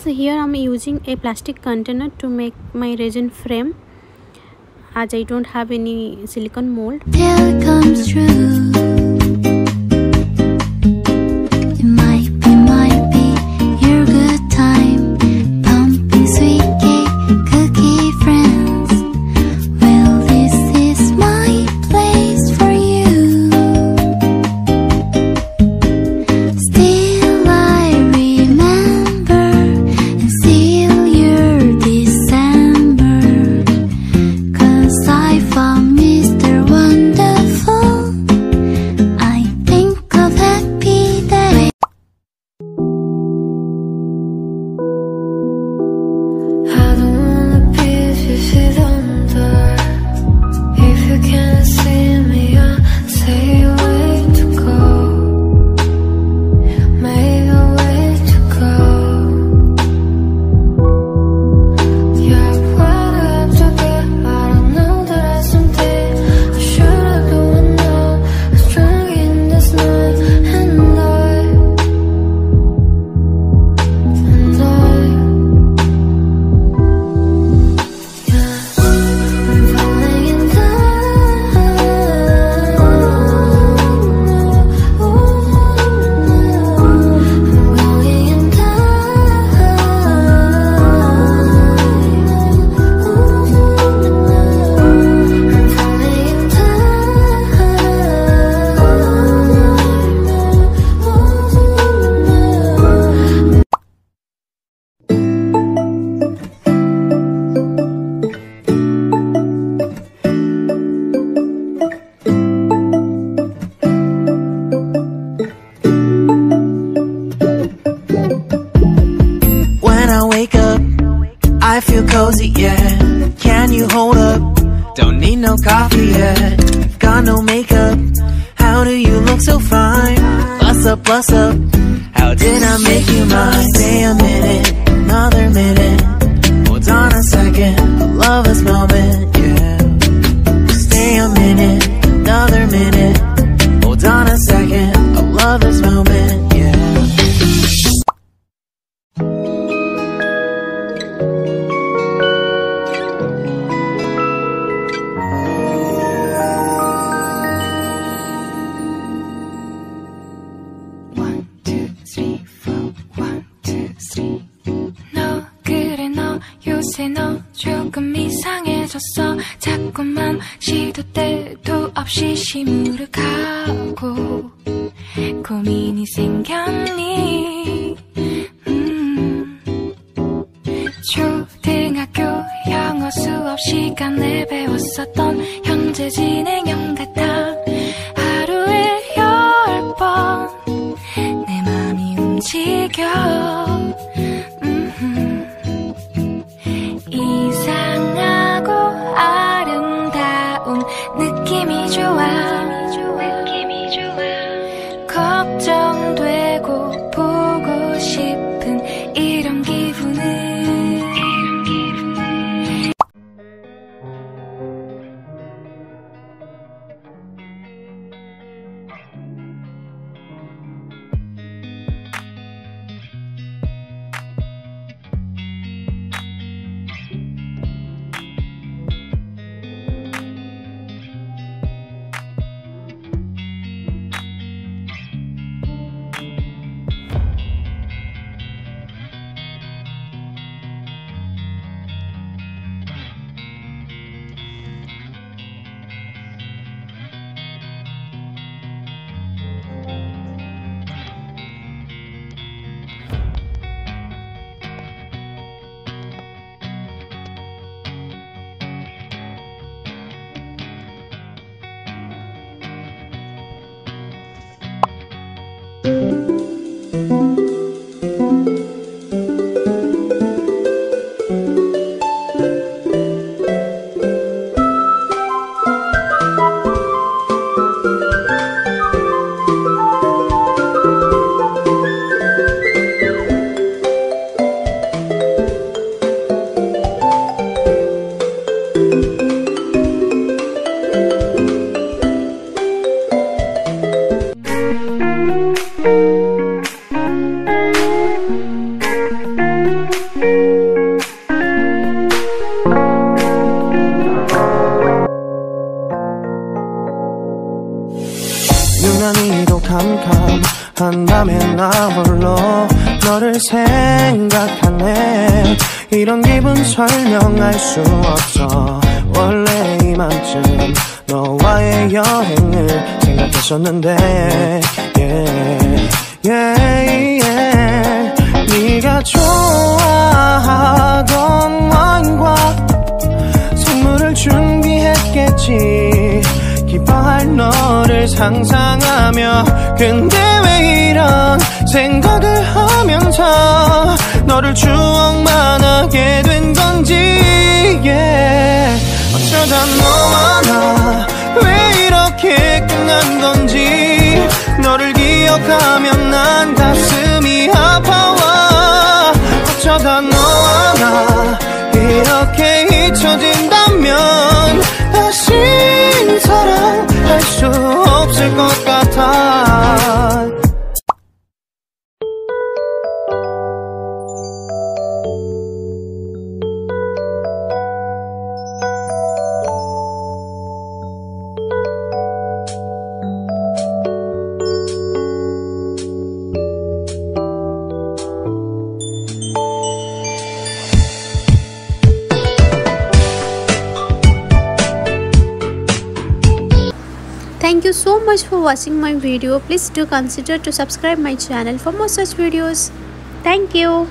So here I'm using a plastic container to make my resin frame, as I don't have any silicone mold. Till it comes true. It might be your good time. Pumpkin sweet cake, cookie friends. Well, this is my place for you. Still I remember and seal your December. 'Cause I found Mr. Wonderful. I think of happy day. I don't wanna be if you sit under. If you can't see me, I'll say a way to go. Make a way to go. Yeah, what up to get? I don't know that I something I should have done now. I'm strong in this night, and I yeah, I'm falling in When I wake up, I feel cozy, yeah. Can you hold up? Don't need no coffee yet. Got no makeup. How do you look so fine? Bust up, bust up. How did I make you mine? Stay a minute, another minute. Hold on a second, I love this moment, yeah. Stay a minute, another minute. Hold on a second, I love this moment, yeah. 너 그래 너 요새 너 조금 이상해졌어. 자꾸만 시도 때도 없이 시무룩하고 고민이 생겼니. 초등학교 영어 수업 시간에 배웠었던 현재 진행형 같아. 하루에 10번 내 맘이 움직여. 이상하고 아름다운 느낌이 좋아. 걱정되고 보고 싶은 이런 기분은 널 생각하네. 이런 기분 설명할 수 없어. 원래 이맘쯤 너와의 여행을 생각했었는데 네가 좋아하던 와인과 선물을 준비했겠지. 기뻐할 너를 상상하며. 근데 왜 이런 생각을 하면서 너를 추억만 하게 된 건지. 어쩌다 너와 나 왜 이렇게 끝난 건지. 너를 기억하면 난 가슴이 아파와. 어쩌다 너와 나 이렇게 잊혀진다면 다시 사랑할 수 없을 것 같아. Thank you so much for watching my video. Please do consider to subscribe my channel for more such videos. Thank you.